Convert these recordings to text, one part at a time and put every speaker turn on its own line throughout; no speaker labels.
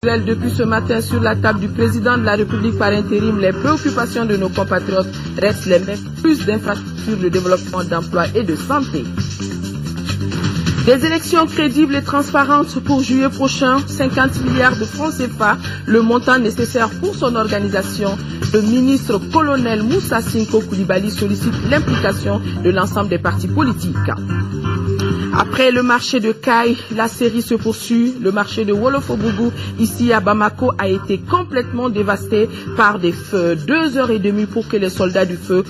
Depuis ce matin sur la table du président de la République par intérim, les préoccupations de nos compatriotes restent les mêmes, plus d'infrastructures, de développement d'emploi et de santé. Des élections crédibles et transparentes pour juillet prochain, 50 milliards de francs CFA, le montant nécessaire pour son organisation. Le ministre colonel Moussa Sinko Koulibaly sollicite l'implication de l'ensemble des partis politiques. Après le marché de Kaï, la série se poursuit. Le marché de Wolofobougou, ici à Bamako, a été complètement dévasté par des feux. 2h30 pour que les soldats du feu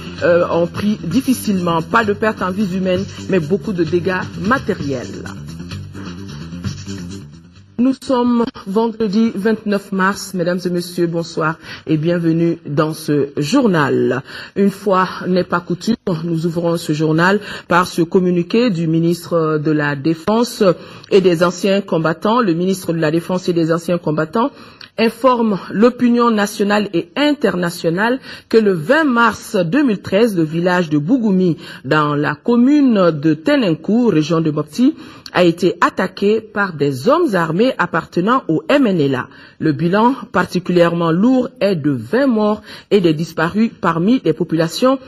ont pris difficilement. Pas de pertes en vies humaines, mais beaucoup de dégâts matériels. Nous sommes vendredi 29 mars. Mesdames et messieurs, bonsoir et bienvenue dans ce journal. Une fois n'est pas coutume, nous ouvrons ce journal par ce communiqué du ministre de la Défense et des anciens combattants. Le ministre de la Défense et des anciens combattants informe l'opinion nationale et internationale que le 20 mars 2013, le village de Bougoumi, dans la commune de Tenenkou, région de Mopti, a été attaqué par des hommes armés appartenant au MNLA. Le bilan particulièrement lourd est de 20 morts et des disparus parmi les populations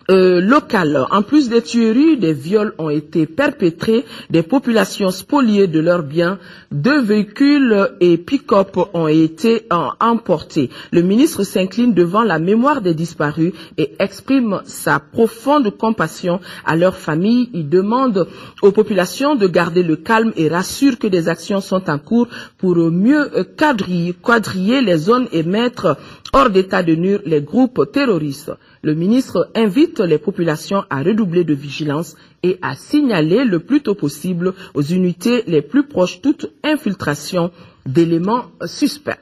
locales. En plus des tueries, des viols ont été perpétrés, des populations spoliées de leurs biens, 2 véhicules et pick-up ont été emportés. Le ministre s'incline devant la mémoire des disparus et exprime sa profonde compassion à leurs familles. Il demande aux populations de garder le calme et rassure que des actions sont en cours pour mieux quadriller les zones et mettre hors d'état de nuire les groupes terroristes. Le ministre invite les populations à redoubler de vigilance et à signaler le plus tôt possible aux unités les plus proches toute infiltration d'éléments suspects.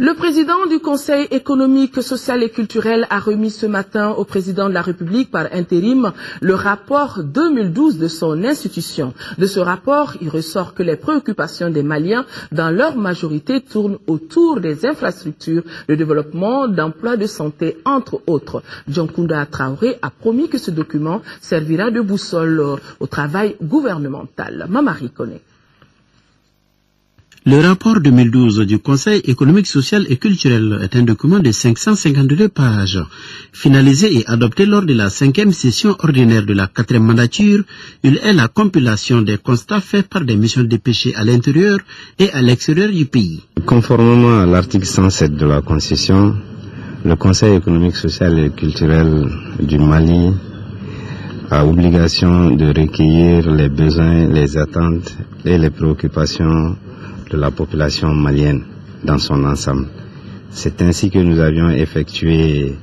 Le président du Conseil économique, social et culturel a remis ce matin au président de la République par intérim le rapport 2012 de son institution. De ce rapport, il ressort que les préoccupations des Maliens, dans leur majorité, tournent autour des infrastructures, de développement, d'emploi, de santé, entre autres. Djankounda Traoré a promis que ce document servira de boussole au travail gouvernemental. Mamari connaît.
Le rapport 2012 du Conseil économique, social et culturel est un document de 552 pages. Finalisé et adopté lors de la 5e session ordinaire de la 4e mandature, il est la compilation des constats faits par des missions dépêchées à l'intérieur et à l'extérieur du pays.
Conformément à l'article 107 de la Constitution, le Conseil économique, social et culturel du Mali a obligation de recueillir les besoins, les attentes et les préoccupations de la population malienne dans son ensemble. C'est ainsi que nous avions effectué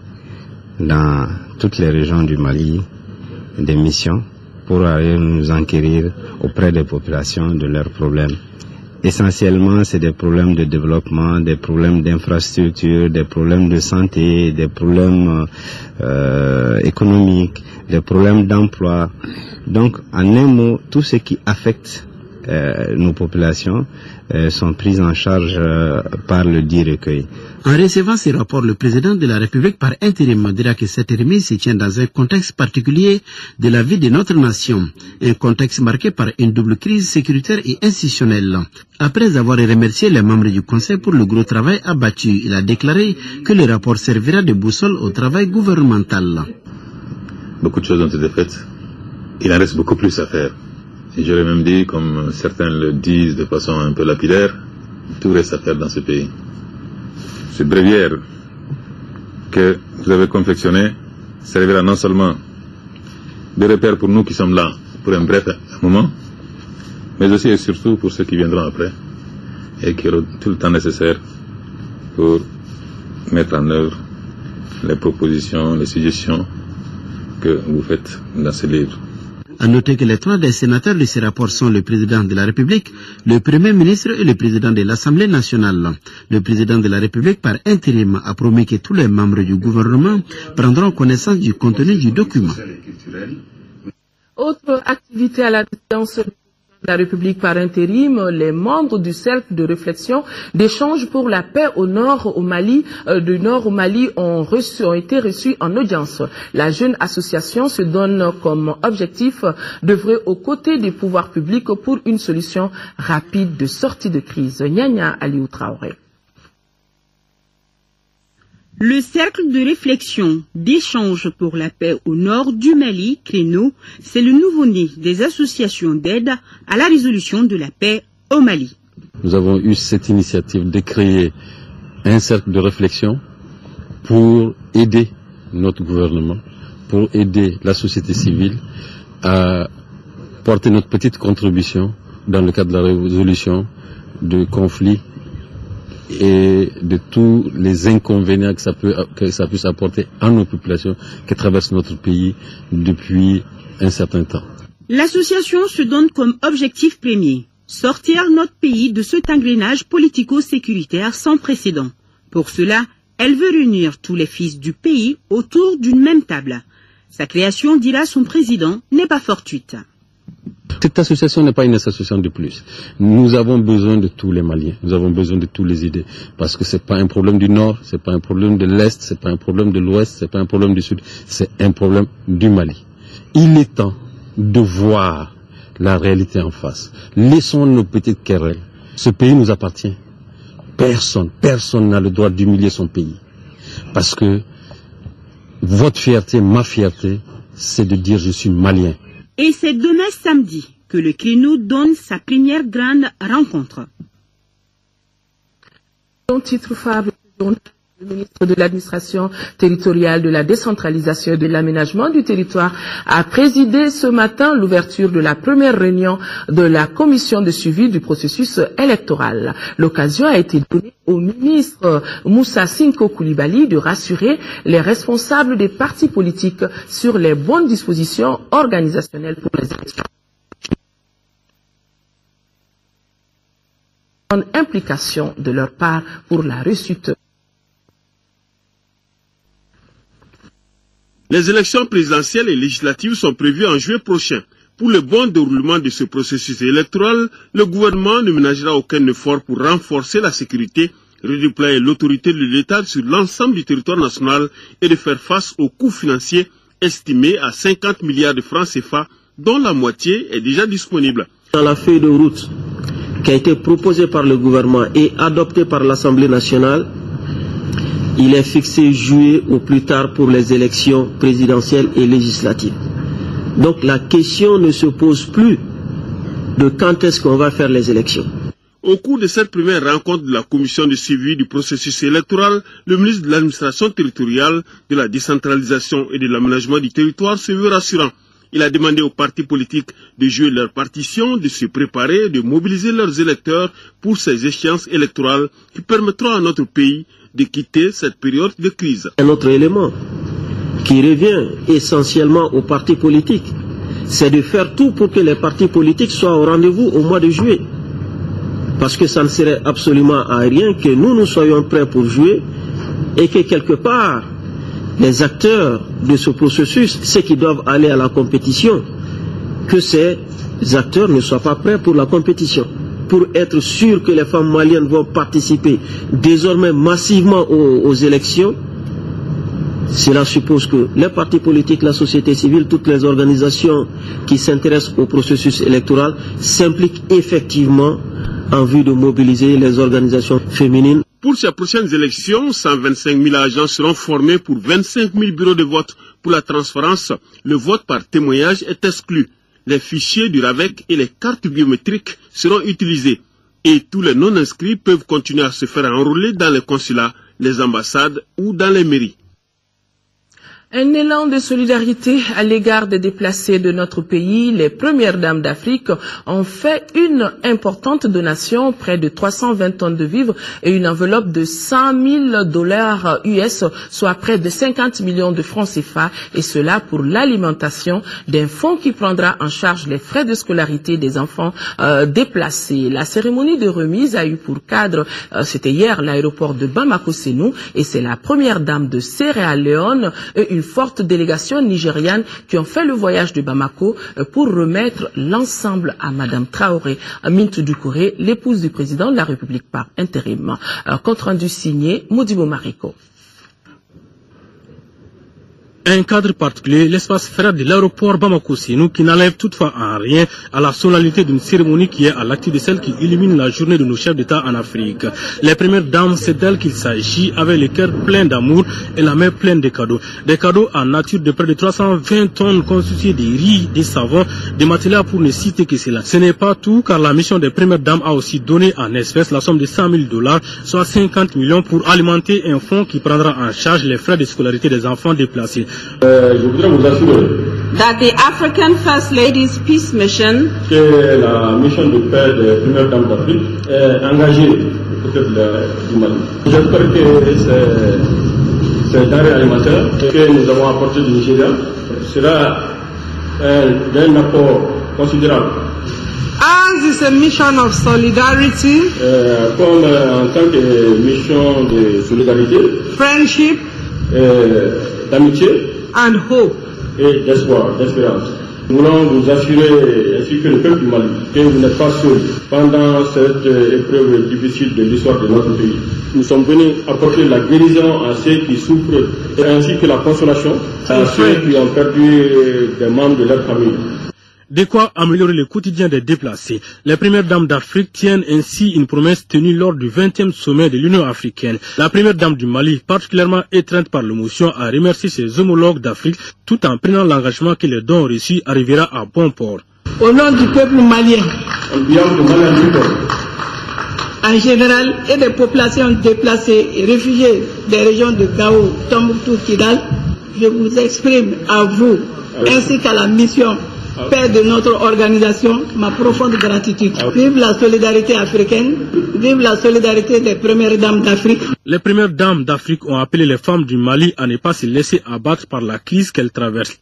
dans toutes les régions du Mali des missions pour aller nous enquérir auprès des populations de leurs problèmes. Essentiellement, c'est des problèmes de développement, des problèmes d'infrastructure, des problèmes de santé, des problèmes économiques, des problèmes d'emploi. Donc, en un mot, tout ce qui affecte nos populations sont prises en charge par le dit recueil.
En recevant ces rapports, le président de la République par intérim dira que cette remise se tient dans un contexte particulier de la vie de notre nation, un contexte marqué par une double crise sécuritaire et institutionnelle. Après avoir remercié les membres du Conseil pour le gros travail abattu, il a déclaré que le rapport servira de boussole au travail gouvernemental.
Beaucoup de choses ont été faites. Il en reste beaucoup plus à faire. Et j'aurais même dit, comme certains le disent de façon un peu lapidaire, tout reste à faire dans ce pays. Ce bréviaire que vous avez confectionné servira non seulement de repère pour nous qui sommes là pour un bref moment, mais aussi et surtout pour ceux qui viendront après et qui auront tout le temps nécessaire pour mettre en œuvre les propositions, les suggestions que vous faites dans ce livre.
À noter que les 3 des sénateurs de ce rapport sont le président de la République, le Premier ministre et le président de l'Assemblée nationale. Le président de la République par intérim a promis que tous les membres du gouvernement prendront connaissance du contenu du document.
Autre activité à la résidence la République par intérim, les membres du cercle de réflexion d'échange pour la paix au nord au Mali, ont été reçus en audience. La jeune association se donne comme objectif d'œuvrer aux côtés des pouvoirs publics pour une solution rapide de sortie de crise. Nyanya Aliou Traoré.
Le cercle de réflexion d'échange pour la paix au nord du Mali, CRENO, c'est le nouveau-né des associations d'aide à la résolution de la paix au Mali.
Nous avons eu cette initiative de créer un cercle de réflexion pour aider notre gouvernement, pour aider la société civile à porter notre petite contribution dans le cadre de la résolution de conflits et de tous les inconvénients que ça puisse apporter à nos populations qui traversent notre pays depuis un certain temps.
L'association se donne comme objectif premier sortir notre pays de cet engrenage politico-sécuritaire sans précédent. Pour cela, elle veut réunir tous les fils du pays autour d'une même table. Sa création, dira son président, n'est pas fortuite.
Cette association n'est pas une association de plus. Nous avons besoin de tous les Maliens, nous avons besoin de tous les idées, parce que c'est pas un problème du Nord, c'est pas un problème de l'Est, c'est pas un problème de l'Ouest, c'est pas un problème du Sud, c'est un problème du Mali. Il est temps de voir la réalité en face. Laissons nos petites querelles. Ce pays nous appartient. Personne n'a le droit d'humilier son pays. Parce que votre fierté, ma fierté, c'est de dire je suis malien.
Et c'est demain samedi que le CRENO donne sa première grande rencontre.
Son titre phare, le ministre de l'administration territoriale, de la décentralisation et de l'aménagement du territoire a présidé ce matin l'ouverture de la première réunion de la commission de suivi du processus électoral. L'occasion a été donnée au ministre Moussa Sinko Koulibaly de rassurer les responsables des partis politiques sur les bonnes dispositions organisationnelles pour les élections. Une implication de leur part pour la réussite.
Les élections présidentielles et législatives sont prévues en juillet prochain. Pour le bon déroulement de ce processus électoral, le gouvernement ne ménagera aucun effort pour renforcer la sécurité, redéployer l'autorité de l'État sur l'ensemble du territoire national et de faire face aux coûts financiers estimés à 50 milliards de francs CFA, dont la moitié est déjà disponible.
Dans la feuille de route qui a été proposée par le gouvernement et adoptée par l'Assemblée nationale, il est fixé juillet au plus tard pour les élections présidentielles et législatives. Donc la question ne se pose plus de quand est-ce qu'on va faire les élections.
Au cours de cette première rencontre de la commission de suivi du processus électoral, le ministre de l'administration territoriale, de la décentralisation et de l'aménagement du territoire se veut rassurant. Il a demandé aux partis politiques de jouer leur partition, de se préparer, de mobiliser leurs électeurs pour ces échéances électorales qui permettront à notre pays de quitter cette période de crise.
Un autre élément qui revient essentiellement aux partis politiques, c'est de faire tout pour que les partis politiques soient au rendez-vous au mois de juillet. Parce que ça ne serait absolument à rien que nous soyons prêts pour juillet et que quelque part, les acteurs de ce processus, ceux qui doivent aller à la compétition, que ces acteurs ne soient pas prêts pour la compétition. Pour être sûr que les femmes maliennes vont participer désormais massivement aux élections, cela suppose que les partis politiques, la société civile, toutes les organisations qui s'intéressent au processus électoral s'impliquent effectivement en vue de mobiliser les organisations féminines.
Pour ces prochaines élections, 125 000 agents seront formés pour 25 000 bureaux de vote. Pour la transparence, le vote par témoignage est exclu. Les fichiers du RAVEC et les cartes biométriques seront utilisés. Et tous les non-inscrits peuvent continuer à se faire enrôler dans les consulats, les ambassades ou dans les mairies.
Un élan de solidarité à l'égard des déplacés de notre pays. Les premières dames d'Afrique ont fait une importante donation, près de 320 tonnes de vivres et une enveloppe de $100 000 US, soit près de 50 millions de francs CFA, et cela pour l'alimentation d'un fonds qui prendra en charge les frais de scolarité des enfants déplacés. La cérémonie de remise a eu pour cadre, c'était hier, l'aéroport de Bamako-Sénou, et c'est la première dame de Sierra Leone et une forte délégation nigériane qui ont fait le voyage de Bamako pour remettre l'ensemble à Madame Traoré Amintou Doucouré, l'épouse du président de la République par intérim. Compte rendu signé Modibo Mariko.
Un cadre particulier, l'espace frère de l'aéroport Bamako-Sénou, qui n'enlève toutefois en rien à la solennité d'une cérémonie qui est à l'actif de celle qui illumine la journée de nos chefs d'État en Afrique. Les premières dames, c'est d'elles qu'il s'agit, avec le cœur plein d'amour et la main pleine de cadeaux. Des cadeaux en nature de près de 320 tonnes constitués des riz, des savons, des matériaux pour ne citer que cela. Ce n'est pas tout, car la mission des premières dames a aussi donné en espèces la somme de $100 000, soit 50 millions pour alimenter un fonds qui prendra en charge les frais de scolarité des enfants déplacés.
Je voudrais vous assurer
That the African First Ladies Peace Mission,
que la mission de paix des premières dames d'Afrique est engagée aux côtés du Mali. J'espère que ces denrées alimentaires que nous avons apportées du Nigeria sera d'un apport considérable.
As is a mission of solidarity,
comme en tant que mission de solidarité,
friendship,
d'amitié
and hope,
et d'espoir, d'espérance. Nous voulons vous assurer, ainsi que le peuple du Mali, que vous n'êtes pas seul pendant cette épreuve difficile de l'histoire de notre pays. Nous sommes venus apporter la guérison à ceux qui souffrent, ainsi que la consolation à ceux qui ont perdu des membres de leur famille.
De quoi améliorer le quotidien des déplacés. Les premières dames d'Afrique tiennent ainsi une promesse tenue lors du 20e sommet de l'Union africaine. La première dame du Mali, particulièrement étreinte par l'émotion, a remercié ses homologues d'Afrique tout en prenant l'engagement que les dons reçus arrivera à bon port.
Au nom du peuple malien, en général, et des populations déplacées et réfugiées des régions de Gao, Tombouctou, Kidal, je vous exprime à vous, ainsi qu'à la mission paix de notre organisation, ma profonde gratitude. Vive la solidarité africaine, vive la solidarité des premières dames d'Afrique.
Les premières dames d'Afrique ont appelé les femmes du Mali à ne pas se laisser abattre par la crise qu'elles traversent.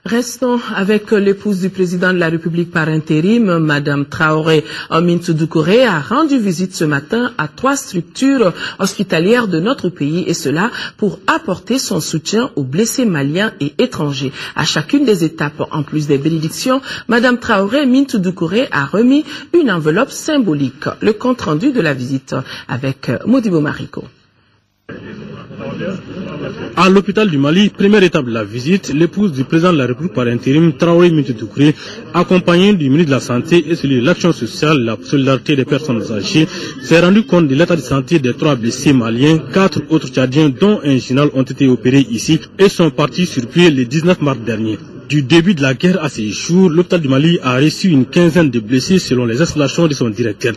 Restons avec l'épouse du président de la République par intérim, Madame Traoré Amintou Doucouré, a rendu visite ce matin à 3 structures hospitalières de notre pays, et cela pour apporter son soutien aux blessés maliens et étrangers. À chacune des étapes, en plus des bénédictions, Madame Traoré Amintou Doucouré a remis une enveloppe symbolique. Le compte rendu de la visite avec Modibo Mariko.
À l'hôpital du Mali, première étape de la visite, l'épouse du président de la République par intérim, Traoré Amintou Doucouré, accompagnée du ministre de la Santé et celui de l'Action sociale et la solidarité des personnes âgées, s'est rendu compte de l'état de santé des 3 blessés maliens. 4 autres Tchadiens, dont un général, ont été opérés ici et sont partis sur pied le 19 mars dernier. Du début de la guerre à ces jours, l'hôpital du Mali a reçu une quinzaine de blessés selon les explications de son directeur.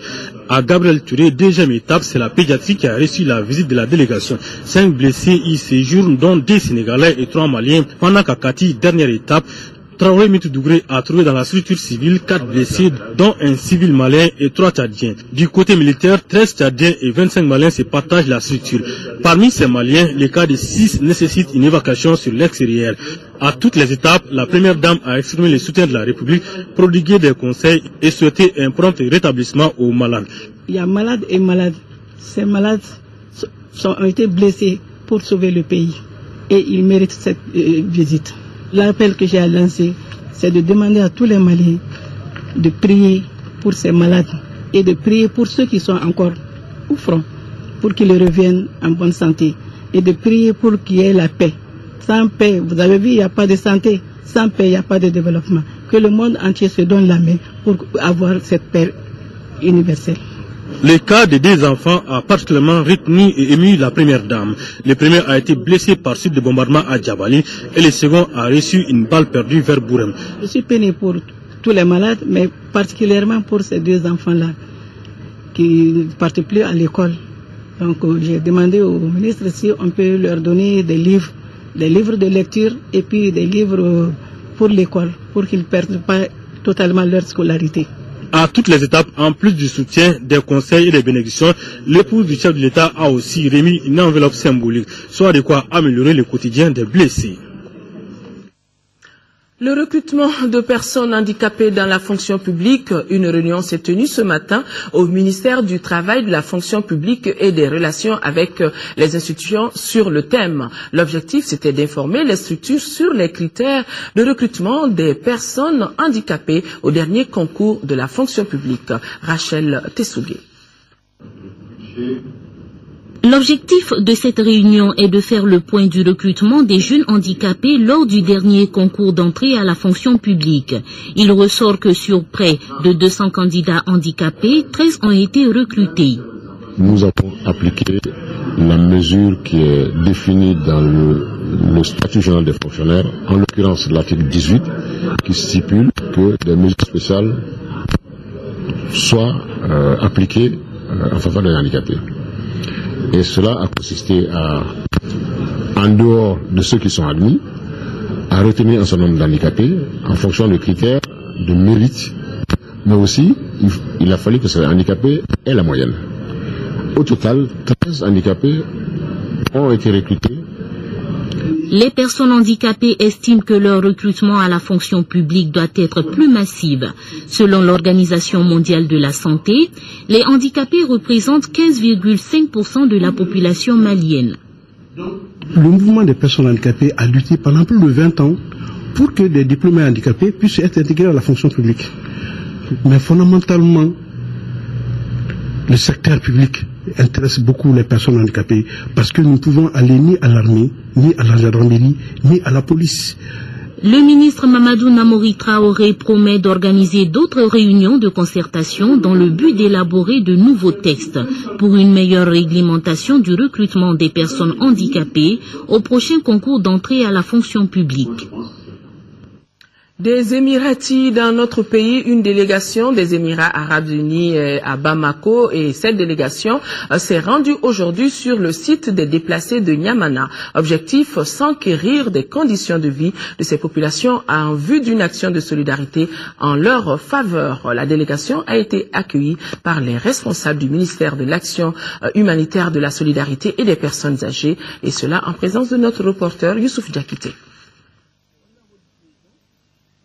À Gabriel Touré, deuxième étape, c'est la pédiatrie qui a reçu la visite de la délégation. 5 blessés y séjournent, dont 2 Sénégalais et 3 Maliens, pendant qu'à Kati, dernière étape, Traoré Amintou Doucouré a trouvé dans la structure civile 4 blessés, dont un civil malien et 3 Tchadiens. Du côté militaire, 13 Tchadiens et 25 Maliens se partagent la structure. Parmi ces Maliens, les cas de 6 nécessitent une évacuation sur l'extérieur. À toutes les étapes, la première dame a exprimé le soutien de la République, prodigué des conseils et souhaité un prompt rétablissement aux malades.
Il y a malades et malades. Ces malades ont été blessés pour sauver le pays et ils méritent cette visite. L'appel que j'ai à lancer, c'est de demander à tous les Maliens de prier pour ces malades et de prier pour ceux qui sont encore au front, pour qu'ils reviennent en bonne santé, et de prier pour qu'il y ait la paix. Sans paix, vous avez vu, il n'y a pas de santé. Sans paix, il n'y a pas de développement. Que le monde entier se donne la main pour avoir cette paix universelle.
Le cas des 2 enfants a particulièrement retenu et ému la première dame. Le premier a été blessé par suite de bombardement à Djabali et le second a reçu une balle perdue vers Bourem.
Je suis peiné pour tous les malades, mais particulièrement pour ces 2 enfants-là qui ne partent plus à l'école. Donc j'ai demandé au ministre si on peut leur donner des livres de lecture et puis des livres pour l'école, pour qu'ils ne perdent pas totalement leur scolarité.
À toutes les étapes, en plus du soutien, des conseils et des bénédictions, l'épouse du chef de l'État a aussi remis une enveloppe symbolique, soit de quoi améliorer le quotidien des blessés.
Le recrutement de personnes handicapées dans la fonction publique, une réunion s'est tenue ce matin au ministère du Travail, de la fonction publique et des relations avec les institutions sur le thème. L'objectif, c'était d'informer les structures sur les critères de recrutement des personnes handicapées au dernier concours de la fonction publique. Rachel Tessougué.
L'objectif de cette réunion est de faire le point du recrutement des jeunes handicapés lors du dernier concours d'entrée à la fonction publique. Il ressort que sur près de 200 candidats handicapés, 13 ont été recrutés.
Nous avons appliqué la mesure qui est définie dans le statut général des fonctionnaires, en l'occurrence l'article 18, qui stipule que des mesures spéciales soient appliquées en faveur des handicapés. Et cela a consisté à, en dehors de ceux qui sont admis, à retenir un certain nombre d'handicapés en fonction de critères de mérite, mais aussi il a fallu que ces handicapés aient la moyenne. Au total, 13 handicapés ont été recrutés.
Les personnes handicapées estiment que leur recrutement à la fonction publique doit être plus massif. Selon l'Organisation mondiale de la santé, les handicapés représentent 15,5% de la population malienne.
Le mouvement des personnes handicapées a lutté pendant plus de 20 ans pour que des diplômés handicapés puissent être intégrés à la fonction publique. Mais fondamentalement, le secteur public intéresse beaucoup les personnes handicapées parce que nous ne pouvons aller ni à l'armée, ni à la gendarmerie, ni à la police.
Le ministre Mamadou Namori Traoré promet d'organiser d'autres réunions de concertation dans le but d'élaborer de nouveaux textes pour une meilleure réglementation du recrutement des personnes handicapées au prochain concours d'entrée à la fonction publique.
Des Émiratis dans notre pays, une délégation des Émirats Arabes Unis à Bamako et cette délégation s'est rendue aujourd'hui sur le site des déplacés de Niamana. Objectif, s'enquérir des conditions de vie de ces populations en vue d'une action de solidarité en leur faveur. La délégation a été accueillie par les responsables du ministère de l'Action humanitaire, de la solidarité et des personnes âgées, et cela en présence de notre reporter Youssouf Diakité.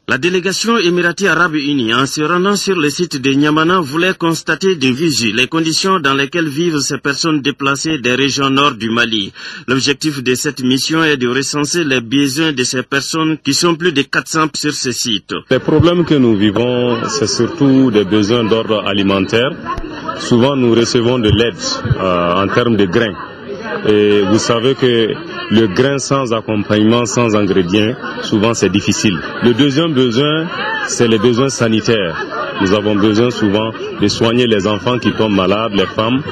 La délégation Émiratis Arabes Unis, en se rendant sur le site de Niamana, voulait constater de visu les conditions dans lesquelles vivent ces personnes déplacées des régions nord du Mali. L'objectif de cette mission est de recenser les besoins de ces personnes qui sont plus de 400 sur ce site.
Les problèmes que nous vivons, c'est surtout des besoins d'ordre alimentaire. Souvent, nous recevons de l'aide en termes de grains. Et vous savez que le grain sans accompagnement, sans ingrédients, souvent c'est difficile. Le deuxième besoin, c'est les besoins sanitaires. Nous avons besoin souvent de soigner les enfants qui tombent malades, les femmes.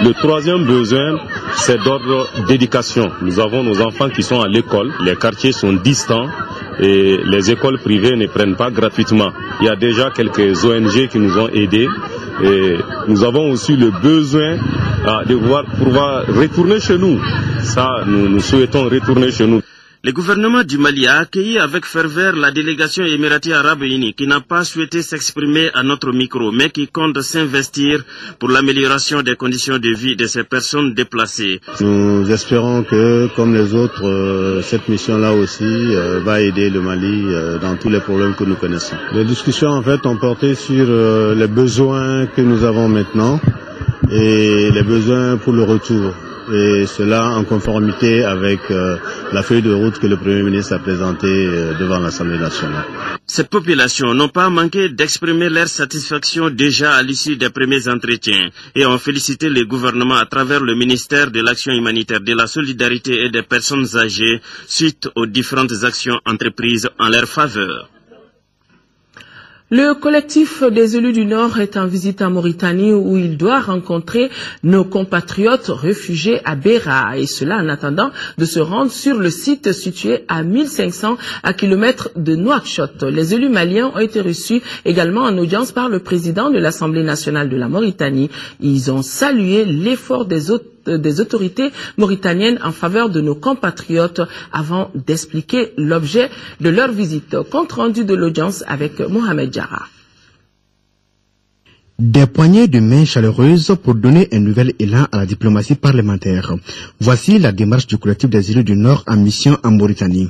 Le troisième besoin, c'est d'ordre d'éducation. Nous avons nos enfants qui sont à l'école, les quartiers sont distants et les écoles privées ne prennent pas gratuitement. Il y a déjà quelques ONG qui nous ont aidés. Et nous avons aussi le besoin de pouvoir retourner chez nous. Ça, nous souhaitons retourner chez nous.
Le gouvernement du Mali a accueilli avec ferveur la délégation Émiratis Arabes Unis qui n'a pas souhaité s'exprimer à notre micro, mais qui compte s'investir pour l'amélioration des conditions de vie de ces personnes déplacées.
Nous espérons que, comme les autres, cette mission-là aussi va aider le Mali dans tous les problèmes que nous connaissons. Les discussions, en fait, ont porté sur les besoins que nous avons maintenant et les besoins pour le retour. Et cela en conformité avec la feuille de route que le Premier ministre a présentée devant l'Assemblée nationale.
Cette population n'ont pas manqué d'exprimer leur satisfaction déjà à l'issue des premiers entretiens et ont félicité le gouvernement à travers le ministère de l'Action humanitaire, de la solidarité et des personnes âgées suite aux différentes actions entreprises en leur faveur.
Le collectif des élus du Nord est en visite en Mauritanie où il doit rencontrer nos compatriotes réfugiés à Beira, et cela en attendant de se rendre sur le site situé à 1500 km de Nouakchott. Les élus maliens ont été reçus également en audience par le président de l'Assemblée nationale de la Mauritanie. Ils ont salué l'effort des autorités mauritaniennes en faveur de nos compatriotes avant d'expliquer l'objet de leur visite. Compte rendu de l'audience avec Mohamed Diarra.
Des poignées de main chaleureuses pour donner un nouvel élan à la diplomatie parlementaire. Voici la démarche du collectif des élus du Nord en mission en Mauritanie.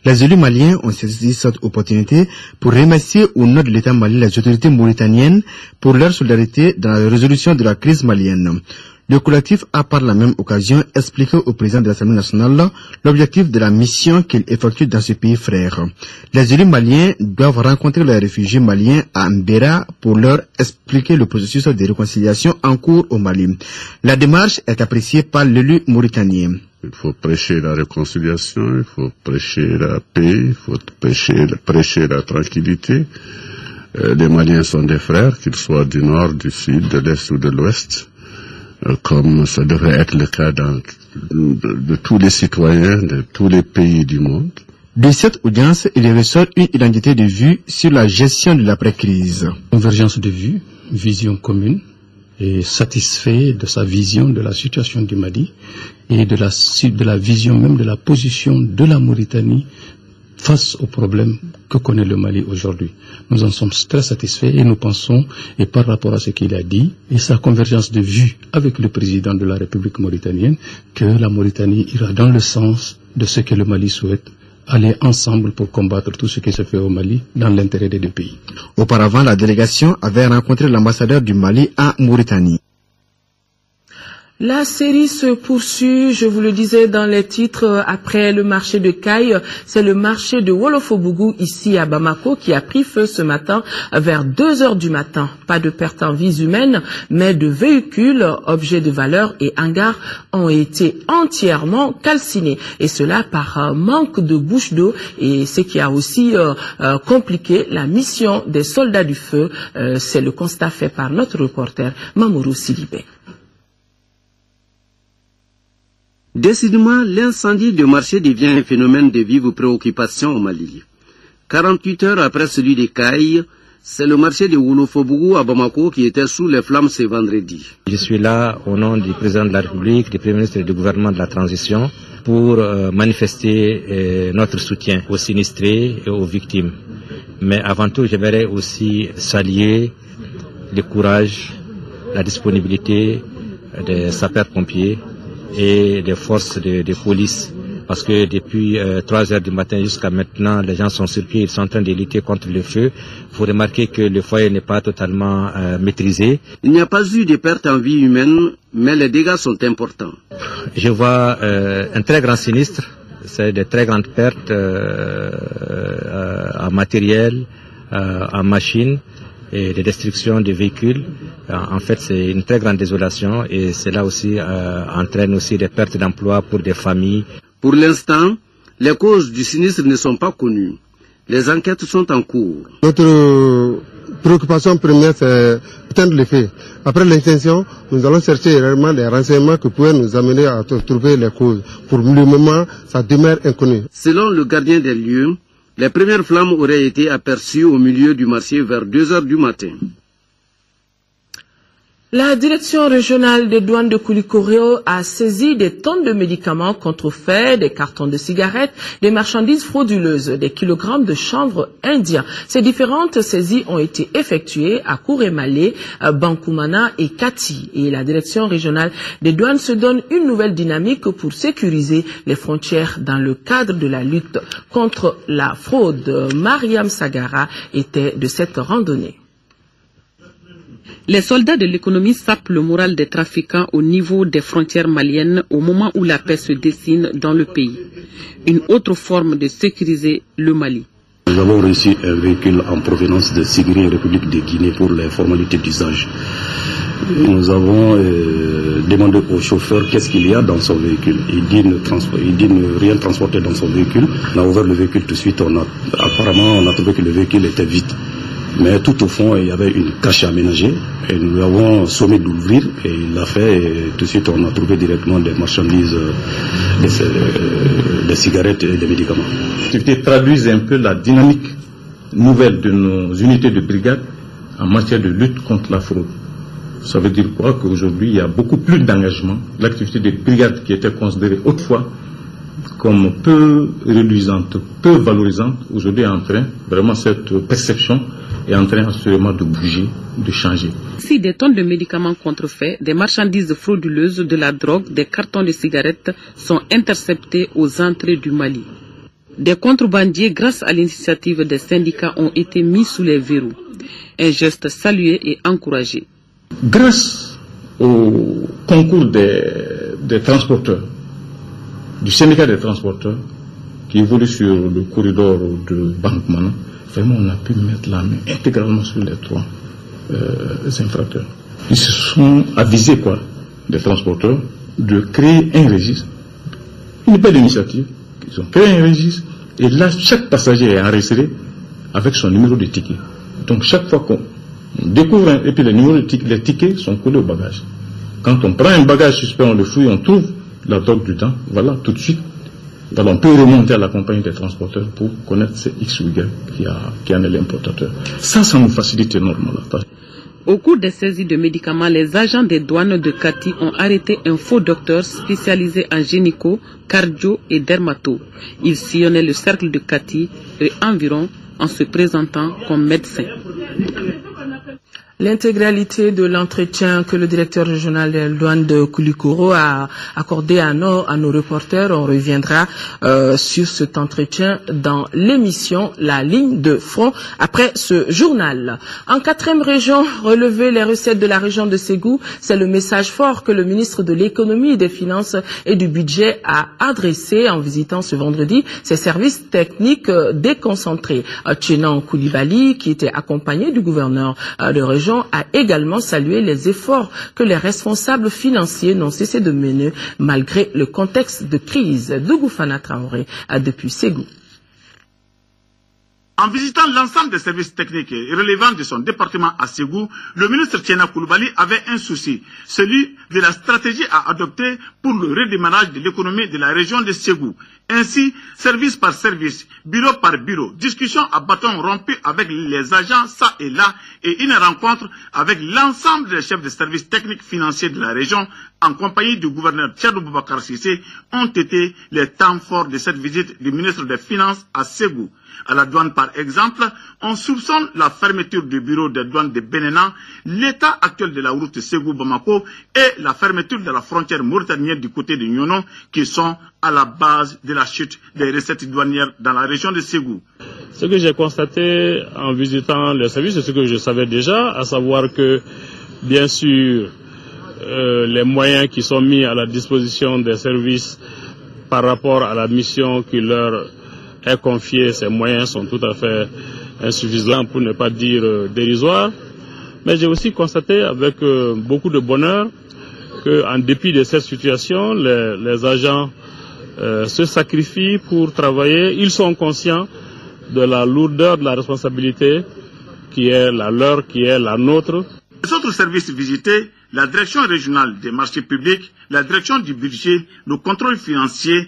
Les élus maliens ont saisi cette opportunité pour remercier au nom de l'État malien les autorités mauritaniennes pour leur solidarité dans la résolution de la crise malienne. Le collectif a par la même occasion expliqué au président de l'Assemblée nationale l'objectif de la mission qu'il effectue dans ce pays frère. Les élus maliens doivent rencontrer les réfugiés maliens à Mbera pour leur expliquer le processus de réconciliation en cours au Mali. La démarche est appréciée par l'élu mauritanien.
Il faut prêcher la réconciliation, il faut prêcher la paix, il faut prêcher la tranquillité. Les Maliens sont des frères, qu'ils soient du nord, du sud, de l'est ou de l'ouest, comme ça devrait être le cas de tous les citoyens de tous les pays du monde.
De cette audience, il ressort une identité de vue sur la gestion de l'après-crise.
Convergence de vue, vision commune, et satisfait de sa vision de la situation du Mali et de la vision même de la position de la Mauritanie face aux problèmes que connaît le Mali aujourd'hui. Nous en sommes très satisfaits et nous pensons, et par rapport à ce qu'il a dit, et sa convergence de vue avec le président de la République mauritanienne, que la Mauritanie ira dans le sens de ce que le Mali souhaite, aller ensemble pour combattre tout ce qui se fait au Mali dans l'intérêt des deux pays.
Auparavant, la délégation avait rencontré l'ambassadeur du Mali en Mauritanie.
La série se poursuit, je vous le disais dans les titres, après le marché de Caille, c'est le marché de Wolofobougou ici à Bamako qui a pris feu ce matin vers 2 heures du matin. Pas de perte en vies humaines, mais de véhicules, objets de valeur et hangars ont été entièrement calcinés. Et cela par manque de bouche d'eau et ce qui a aussi compliqué la mission des soldats du feu. C'est le constat fait par notre reporter Mamourou Sidibé.
Décidément, l'incendie du marché devient un phénomène de vive préoccupation au Mali. 48 heures après celui des Cailles, c'est le marché de Wolofobougou à Bamako qui était sous les flammes ce vendredi.
Je suis là au nom du président de la République, du Premier ministre et du gouvernement de la transition pour manifester notre soutien aux sinistrés et aux victimes. Mais avant tout, j'aimerais aussi saluer le courage, la disponibilité des sapeurs-pompiers et des forces de police, parce que depuis 3 heures du matin jusqu'à maintenant, les gens sont sur pied, ils sont en train de lutter contre le feu. Il faut remarquer que le foyer n'est pas totalement maîtrisé.
Il n'y a pas eu de perte en vie humaine, mais les dégâts sont importants.
Je vois un très grand sinistre, c'est de très grandes pertes en matériel, en machines, et de destruction de véhicules. En fait, c'est une très grande désolation et cela aussi entraîne aussi des pertes d'emploi pour des familles.
Pour l'instant, les causes du sinistre ne sont pas connues. Les enquêtes sont en cours.
Notre préoccupation première, c'est éteindre les faits. Après l'extinction, nous allons chercher réellement des renseignements qui pourraient nous amener à trouver les causes. Pour le moment, ça demeure inconnu.
Selon le gardien des lieux, les premières flammes auraient été aperçues au milieu du marché vers 2 heures du matin.
La direction régionale des douanes de Koulikoro a saisi des tonnes de médicaments contrefaits, des cartons de cigarettes, des marchandises frauduleuses, des kilogrammes de chanvre indien. Ces différentes saisies ont été effectuées à Kourémalé, Bankoumana et Kati. Et la direction régionale des douanes se donne une nouvelle dynamique pour sécuriser les frontières dans le cadre de la lutte contre la fraude. Mariam Sagara était de cette randonnée.
Les soldats de l'économie sapent le moral des trafiquants au niveau des frontières maliennes au moment où la paix se dessine dans le pays. Une autre forme de sécuriser le Mali.
Nous avons reçu un véhicule en provenance de Ségri, République de Guinée, pour les formalités d'usage. Nous avons demandé au chauffeur qu'est-ce qu'il y a dans son véhicule. Il dit ne rien transporter dans son véhicule. On a ouvert le véhicule tout de suite. Apparemment, on a trouvé que le véhicule était vide. Mais tout au fond, il y avait une cache aménagée et nous avons sommé d'ouvrir et il l'a fait et tout de suite on a trouvé directement des marchandises, des cigarettes et des médicaments.
L'activité traduit un peu la dynamique nouvelle de nos unités de brigade en matière de lutte contre la fraude. Ça veut dire quoi? Qu'aujourd'hui il y a beaucoup plus d'engagement. L'activité de brigade qui était considérée autrefois comme peu réduisante, peu valorisante, aujourd'hui est en train, vraiment cette perception est en train assurément de bouger de changer.
Si des tonnes de médicaments contrefaits, des marchandises frauduleuses, de la drogue, des cartons de cigarettes sont interceptés aux entrées du Mali. Des contrebandiers, grâce à l'initiative des syndicats, ont été mis sous les verrous. Un geste salué et encouragé.
Grâce au concours des transporteurs, du syndicat des transporteurs, qui évolue sur le corridor de Bankmana, vraiment on a pu mettre la main intégralement sur les trois infracteurs. Ils se sont avisés des transporteurs de créer un registre, une belle initiative. Ils ont créé un registre et là chaque passager est enregistré avec son numéro de ticket. Donc chaque fois qu'on découvre et puis les tickets sont collés au bagage. Quand on prend un bagage suspect, on le fouille, on trouve la drogue dedans, voilà, tout de suite, on peut remonter à la compagnie des transporteurs pour connaître c'est X ou Y qui en est l'importateur. Ça nous facilite énormément la tâche.
Au cours des saisies de médicaments, les agents des douanes de Kati ont arrêté un faux docteur spécialisé en gynéco, cardio et dermato. Il sillonnait le cercle de Kati et environ en se présentant comme médecin.
L'intégralité de l'entretien que le directeur régional des douanes de Koulikoro a accordé à nos reporters, on reviendra sur cet entretien dans l'émission La Ligne de Front après ce journal. En 4e région, relever les recettes de la région de Ségou, c'est le message fort que le ministre de l'économie, des finances et du budget a adressé en visitant ce vendredi ses services techniques déconcentrés. Tchenan Koulibaly, qui était accompagné du gouverneur de région, a également salué les efforts que les responsables financiers n'ont cessé de mener malgré le contexte de crise. Dougou Fana Traoré depuis Ségou.
En visitant l'ensemble des services techniques relevant de son département à Ségou, le ministre Tchenan Koulibaly avait un souci, celui de la stratégie à adopter pour le redémarrage de l'économie de la région de Ségou. Ainsi, service par service, bureau par bureau, discussion à bâton rompu avec les agents ça et là et une rencontre avec l'ensemble des chefs de services techniques financiers de la région en compagnie du gouverneur Tchadou Boubacar Sissé ont été les temps forts de cette visite du ministre des Finances à Ségou. À la douane, par exemple, on soupçonne la fermeture du bureau des douanes de Benena, l'état actuel de la route Ségou-Bamako et la fermeture de la frontière mauritanienne du côté de Nyono, qui sont à la base de la chute des recettes douanières dans la région de Ségou.
Ce que j'ai constaté en visitant les services, c'est ce que je savais déjà, à savoir que, bien sûr, les moyens qui sont mis à la disposition des services par rapport à la mission qui leur est confiée, ces moyens sont tout à fait insuffisants, pour ne pas dire dérisoires. Mais j'ai aussi constaté avec beaucoup de bonheur qu'en dépit de cette situation, les agents se sacrifient pour travailler. Ils sont conscients de la lourdeur de la responsabilité qui est la leur, qui est la nôtre.
Les autres services visités, la direction régionale des marchés publics, la direction du budget, le contrôle financier,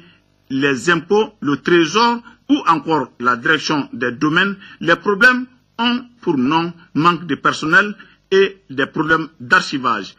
les impôts, le trésor ou encore la direction des domaines, les problèmes ont pour nom manque de personnel et des problèmes d'archivage.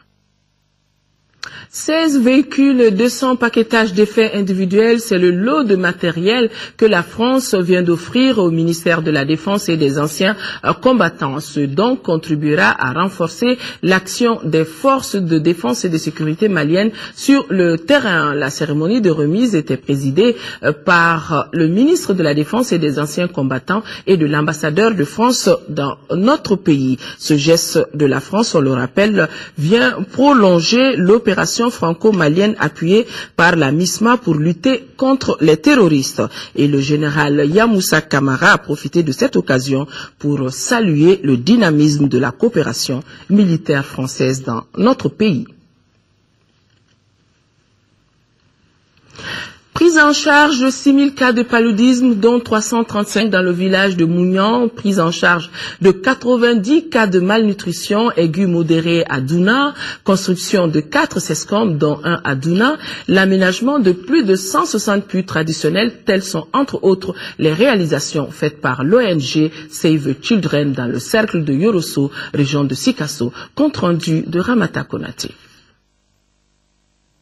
16 véhicules, 200 paquetages d'effets individuels, c'est le lot de matériel que la France vient d'offrir au ministère de la Défense et des anciens combattants. Ce don contribuera à renforcer l'action des forces de défense et de sécurité maliennes sur le terrain. La cérémonie de remise était présidée par le ministre de la Défense et des anciens combattants et de l'ambassadeur de France dans notre pays. Ce geste de la France, on le rappelle, vient prolonger l'opération franco-malienne appuyée par la MISMA pour lutter contre les terroristes. Et le général Yamoussa Kamara a profité de cette occasion pour saluer le dynamisme de la coopération militaire française dans notre pays. Prise en charge de 6000 cas de paludisme, dont 335 dans le village de Mounian. Prise en charge de 90 cas de malnutrition aiguë modérée à Douna. Construction de 4 SESCOM, dont un à Douna. L'aménagement de plus de 160 puits traditionnels. Telles sont entre autres les réalisations faites par l'ONG Save Children dans le cercle de Yorosso, région de Sikasso. Compte rendu de Ramata Konate.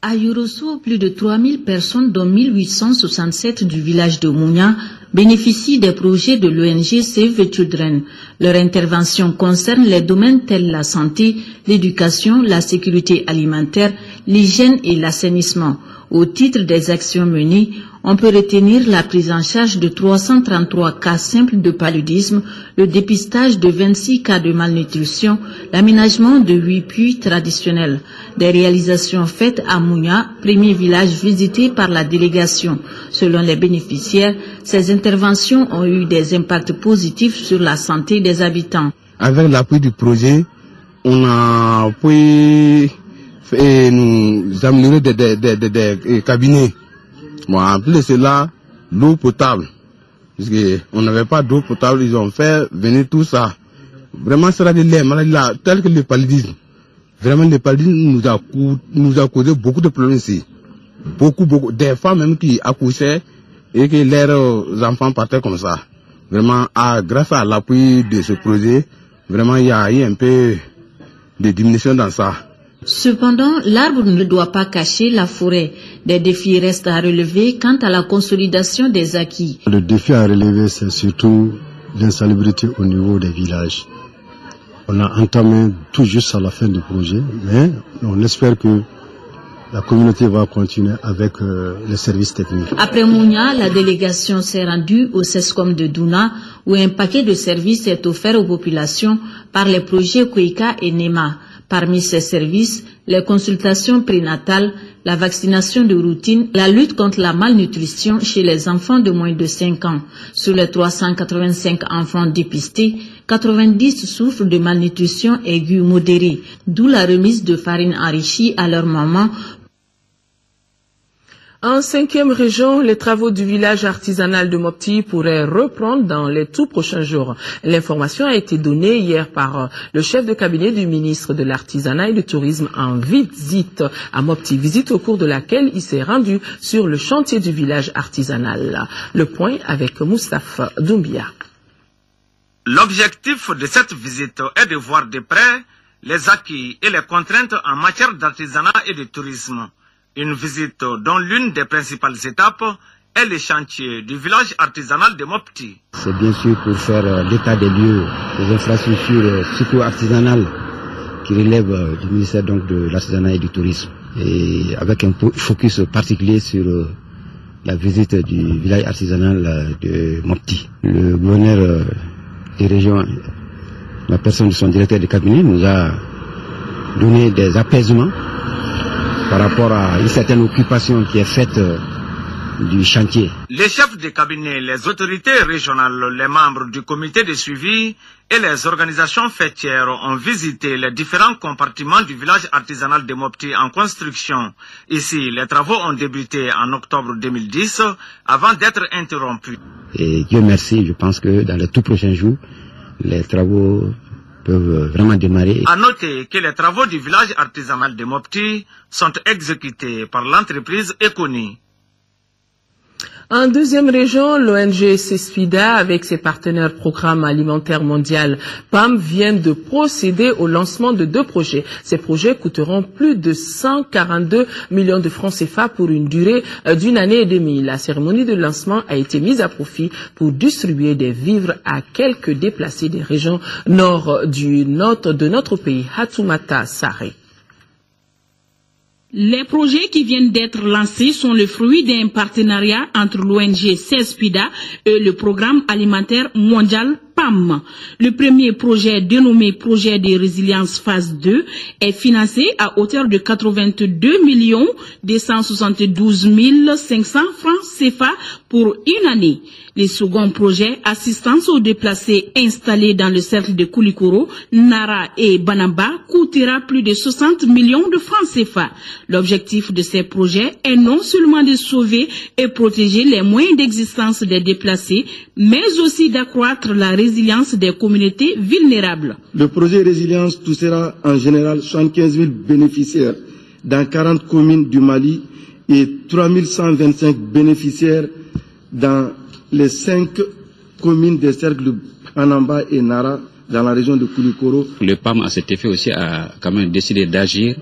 À Yorosso, plus de 3000 personnes, dont 1867 du village de Mounia, bénéficient des projets de l'ONG Save the Children. Leur intervention concerne les domaines tels la santé, l'éducation, la sécurité alimentaire, l'hygiène et l'assainissement. Au titre des actions menées, on peut retenir la prise en charge de 333 cas simples de paludisme, le dépistage de 26 cas de malnutrition, l'aménagement de 8 puits traditionnels. Des réalisations faites à Mounia, premier village visité par la délégation. Selon les bénéficiaires, ces interventions ont eu des impacts positifs sur la santé des habitants.
Avec l'appui du projet, on a pu nous améliorer des cabinets. Bon, en plus de cela, l'eau potable. Parce qu'on n'avait pas d'eau potable, ils ont fait venir tout ça. Vraiment, c'est les maladies là, telles que le paludisme. Vraiment, le paludisme nous a causé beaucoup de problèmes ici. Beaucoup. Des femmes même qui accouchaient et que leurs enfants partaient comme ça. Vraiment, grâce à l'appui de ce projet, vraiment, il y a eu un peu de diminution dans ça.
Cependant, l'arbre ne doit pas cacher la forêt. Des défis restent à relever quant à la consolidation des acquis.
Le défi à relever, c'est surtout l'insalubrité au niveau des villages. On a entamé tout juste à la fin du projet, mais on espère que la communauté va continuer avec les services techniques.
Après Mounia, la délégation s'est rendue au CESCOM de Douna, où un paquet de services est offert aux populations par les projets Kweka et NEMA. Parmi ces services, les consultations prénatales, la vaccination de routine, la lutte contre la malnutrition chez les enfants de moins de 5 ans. Sur les 385 enfants dépistés, 90 souffrent de malnutrition aiguë modérée, d'où la remise de farine enrichie à leur maman.
En 5e région, les travaux du village artisanal de Mopti pourraient reprendre dans les tout prochains jours. L'information a été donnée hier par le chef de cabinet du ministre de l'Artisanat et du Tourisme en visite à Mopti, visite au cours de laquelle il s'est rendu sur le chantier du village artisanal. Le point avec Moustapha Doumbia.
L'objectif de cette visite est de voir de près les acquis et les contraintes en matière d'artisanat et de tourisme. Une visite dont l'une des principales étapes est le chantier du village artisanal de Mopti.
C'est bien sûr pour faire l'état des lieux, des infrastructures surtout artisanales qui relèvent du ministère donc de l'artisanat et du tourisme. Et avec un focus particulier sur la visite du village artisanal de Mopti. Le gouverneur des régions, la personne de son directeur de cabinet, nous a donné des apaisements par rapport à une certaine occupation qui est faite du chantier.
Les chefs de cabinet, les autorités régionales, les membres du comité de suivi et les organisations fêtières ont visité les différents compartiments du village artisanal de Mopti en construction. Ici, les travaux ont débuté en octobre 2010 avant d'être interrompus.
Et Dieu merci, je pense que dans les tout prochains jours, les travaux peuvent vraiment démarrer.
À noter que les travaux du village artisanal de Mopti sont exécutés par l'entreprise Econi.
En 2e région, l'ONG CESPIDA, avec ses partenaires Programme alimentaire mondial PAM, viennent de procéder au lancement de 2 projets. Ces projets coûteront plus de 142 millions de francs CFA pour une durée d'1 année et demie. La cérémonie de lancement a été mise à profit pour distribuer des vivres à quelques déplacés des régions nord de notre pays. Hatoumata Saré.
Les projets qui viennent d'être lancés sont le fruit d'un partenariat entre l'ONG CESPIDA et le Programme alimentaire mondial PAM. Le premier projet, dénommé Projet de résilience phase 2, est financé à hauteur de 82 272 500 francs CFA pour 1 année. Le second projet, assistance aux déplacés installés dans le cercle de Koulikoro, Nara et Banamba, coûtera plus de 60 millions de francs CFA. L'objectif de ces projets est non seulement de sauver et protéger les moyens d'existence des déplacés, mais aussi d'accroître la résilience des communautés vulnérables.
Le projet Résilience touchera en général 75 000 bénéficiaires dans 40 communes du Mali et 3 125 bénéficiaires dans les 5 communes des cercles de Banamba et Nara dans la région de Koulikoro.
Le PAM à cet effet aussi a quand même décidé d'agir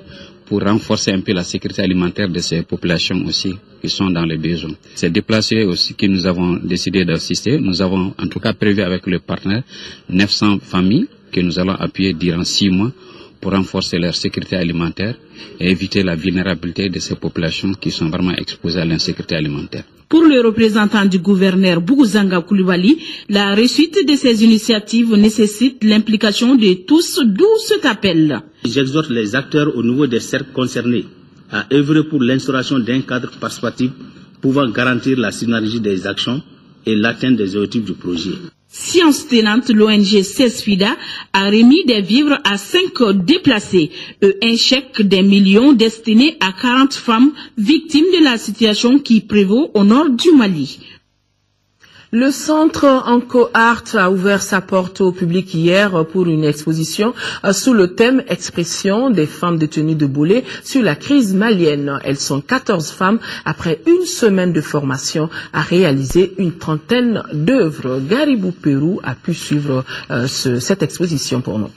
pour renforcer un peu la sécurité alimentaire de ces populations aussi qui sont dans les besoins. C'est déplacé aussi que nous avons décidé d'assister. Nous avons en tout cas prévu avec le partenaire 900 familles que nous allons appuyer durant 6 mois pour renforcer leur sécurité alimentaire et éviter la vulnérabilité de ces populations qui sont vraiment exposées à l'insécurité alimentaire.
Pour le représentant du gouverneur Bouguzanga Coulibaly, la réussite de ces initiatives nécessite l'implication de tous, d'où cet appel.
J'exhorte les acteurs au niveau des cercles concernés à œuvrer pour l'instauration d'un cadre participatif pouvant garantir la synergie des actions et l'atteinte des objectifs du projet.
Science tenante, l'ONG CESFIDA a remis des vivres à 5 déplacés et un chèque des millions destiné à 40 femmes victimes de la situation qui prévaut au nord du Mali.
Le centre Anco-Art a ouvert sa porte au public hier pour une exposition sous le thème « Expression des femmes détenues de Bolé sur la crise malienne ». Elles sont 14 femmes après une semaine de formation à réaliser une trentaine d'œuvres. Garibou Pérou a pu suivre cette exposition pour nous.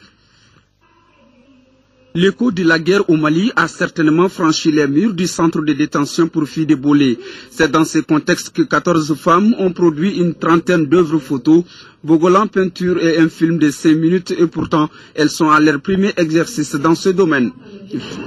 L'écho de la guerre au Mali a certainement franchi les murs du centre de détention pour filles de Bolé. C'est dans ce contexte que 14 femmes ont produit une trentaine d'œuvres photos, voguant peinture et un film de 5 minutes et pourtant elles sont à leur premier exercice dans ce domaine.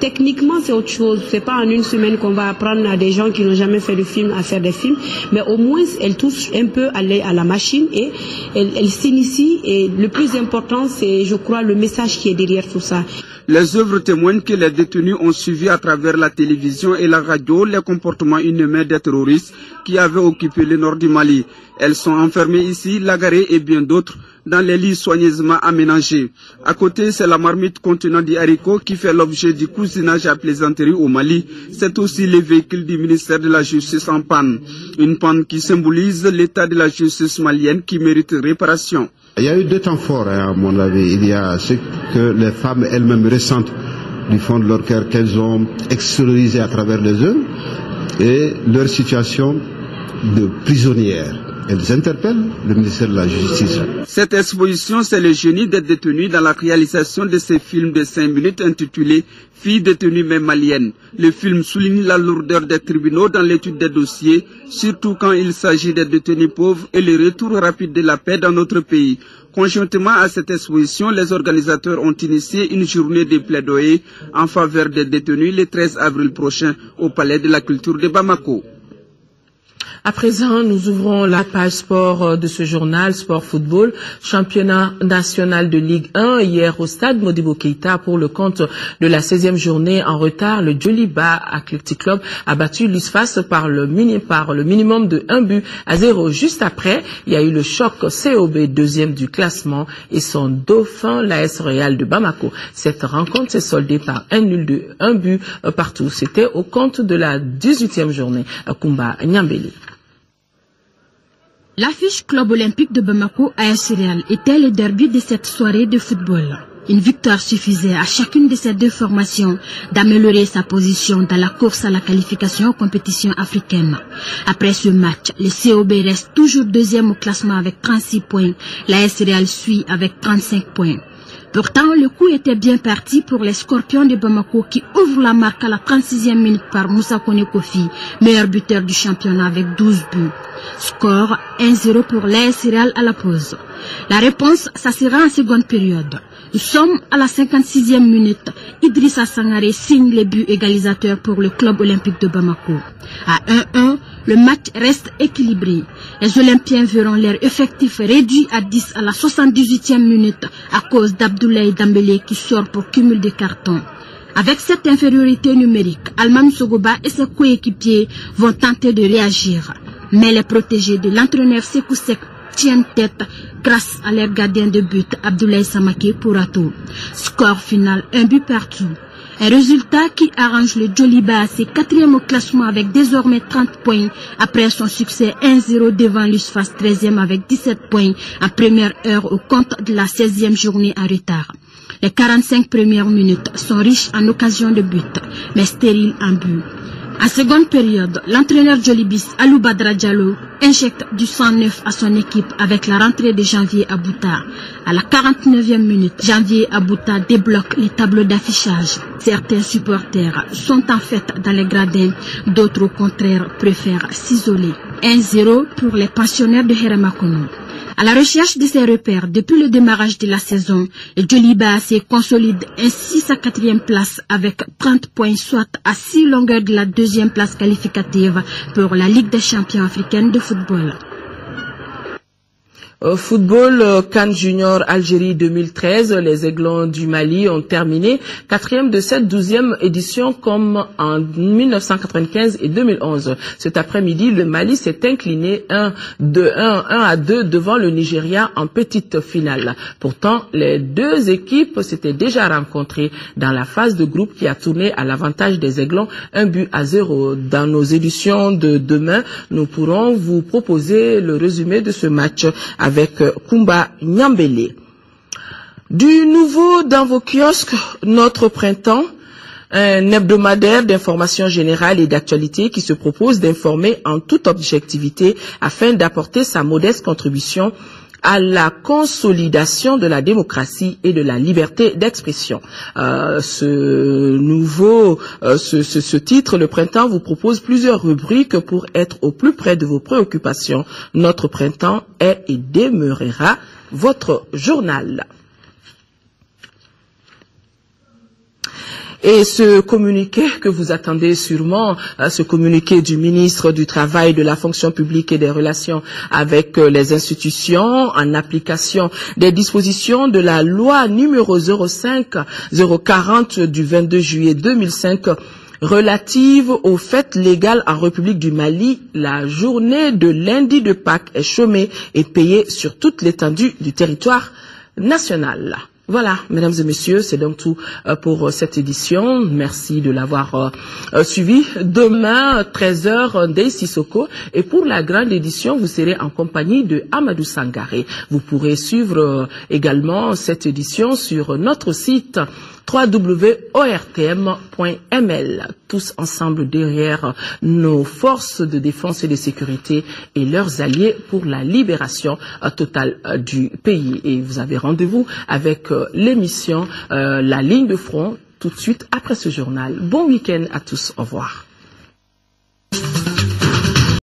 Techniquement c'est autre chose, c'est pas en une semaine qu'on va apprendre à des gens qui n'ont jamais fait de film à faire des films, mais au moins elles touchent un peu à la machine et elles s'initient et le plus important c'est je crois le message qui est derrière tout ça.
Les œuvres témoignent que les détenus ont suivi à travers la télévision et la radio les comportements inhumains des terroristes qui avaient occupé le nord du Mali. Elles sont enfermées ici, Lagaré et bien d'autres, dans les lits soigneusement aménagés. À côté, c'est la marmite contenant des haricots qui fait l'objet du cousinage à plaisanterie au Mali. C'est aussi le véhicule du ministère de la Justice en panne. Une panne qui symbolise l'état de la justice malienne qui mérite réparation.
Il y a eu 2 temps forts, à mon avis. Il y a ce que les femmes elles-mêmes ressentent du fond de leur cœur qu'elles ont extériorisé à travers les œuvres et leur situation de prisonnières. Elles interpellent le ministère de la Justice.
Cette exposition, c'est le génie des détenus dans la réalisation de ces films de 5 minutes intitulés « Filles détenues mais maliennes ». Le film souligne la lourdeur des tribunaux dans l'étude des dossiers, surtout quand il s'agit des détenus pauvres et le retour rapide de la paix dans notre pays. Conjointement à cette exposition, les organisateurs ont initié une journée de plaidoyer en faveur des détenus le 13 avril prochain au Palais de la Culture de Bamako.
À présent, nous ouvrons la page sport de ce journal, Sport Football, championnat national de Ligue 1. Hier au stade Modibo Keïta pour le compte de la 16e journée en retard, le Djoliba Athletic Club a battu l'USFAS par le minimum de 1-0. Juste après, il y a eu le choc COB, 2e du classement, et son dauphin, l'AS Real de Bamako. Cette rencontre s'est soldée par un nul de 1 but partout. C'était au compte de la 18e journée. Kumba Nyambeli.
L'affiche Club Olympique de Bamako AS Real était le derby de cette soirée de football. Une victoire suffisait à chacune de ces 2 formations d'améliorer sa position dans la course à la qualification aux compétitions africaines. Après ce match, le COB reste toujours 2e au classement avec 36 points. L'AS Real suit avec 35 points. Pourtant, le coup était bien parti pour les Scorpions de Bamako qui ouvrent la marque à la 36e minute par Moussa Kone Kofi, meilleur buteur du championnat avec 12 buts. Score 1-0 pour l'AS Real à la pause. La réponse, ça sera en seconde période. Nous sommes à la 56e minute. Idrissa Sangaré signe les buts égalisateurs pour le club olympique de Bamako. À 1-1, le match reste équilibré. Les Olympiens verront leur effectif réduit à 10 à la 78e minute à cause d'Abdoulaye Dambélé qui sort pour cumul de cartons. Avec cette infériorité numérique, Alman Sogoba et ses coéquipiers vont tenter de réagir. Mais les protégés de l'entraîneur Sekou Sek tiennent tête grâce à leur gardien de but Abdoulaye Samake Pourato. Score final, 1 but partout. Un résultat qui arrange le Djoliba à ses 4e au classement avec désormais 30 points après son succès 1-0 devant l'USFAS 13e avec 17 points en première heure au compte de la 16e journée en retard. Les 45 premières minutes sont riches en occasions de but, mais stériles en but. En seconde période, l'entraîneur Jolibis, Alou Badra Diallo, injecte du sang neuf à son équipe avec la rentrée de Janvier Abouta. À la 49e minute, Janvier Abouta débloque les tableaux d'affichage. Certains supporters sont en fait dans les gradins, d'autres au contraire préfèrent s'isoler. 1-0 pour les pensionnaires de Heramakono. À la recherche de ses repères depuis le démarrage de la saison, le Joliba se consolide ainsi sa 4e place avec 30 points, soit à 6 longueurs de la 2e place qualificative pour la Ligue des champions africaine de football.
Football CAN Junior Algérie 2013, les Aiglons du Mali ont terminé 4e de cette 12e édition comme en 1995 et 2011. Cet après-midi, le Mali s'est incliné 1-2 devant le Nigeria en petite finale. Pourtant, les deux équipes s'étaient déjà rencontrées dans la phase de groupe qui a tourné à l'avantage des Aiglons, 1-0. Dans nos éditions de demain, nous pourrons vous proposer le résumé de ce match avec Kumba Nyambele. Du nouveau dans vos kiosques, notre printemps, un hebdomadaire d'information générale et d'actualité qui se propose d'informer en toute objectivité afin d'apporter sa modeste contribution à la consolidation de la démocratie et de la liberté d'expression. Ce titre, le printemps, vous propose plusieurs rubriques pour être au plus près de vos préoccupations. Notre printemps est et demeurera votre journal. Et ce communiqué que vous attendez sûrement, ce communiqué du ministre du Travail, de la Fonction publique et des Relations avec les institutions, en application des dispositions de la loi numéro 040 du 22 juillet 2005, relative aux fêtes légales en République du Mali, la journée de lundi de Pâques est chômée et payée sur toute l'étendue du territoire national. Voilà, mesdames et messieurs, c'est donc tout pour cette édition. Merci de l'avoir suivi. Demain, 13h, Ndeye Sissoko. Et pour la grande édition, vous serez en compagnie de Amadou Sangaré. Vous pourrez suivre également cette édition sur notre site www.ortm.ml. Tous ensemble derrière nos forces de défense et de sécurité et leurs alliés pour la libération totale du pays. Et vous avez rendez-vous avec l'émission La Ligne de Front tout de suite après ce journal. Bon week-end à tous. Au revoir.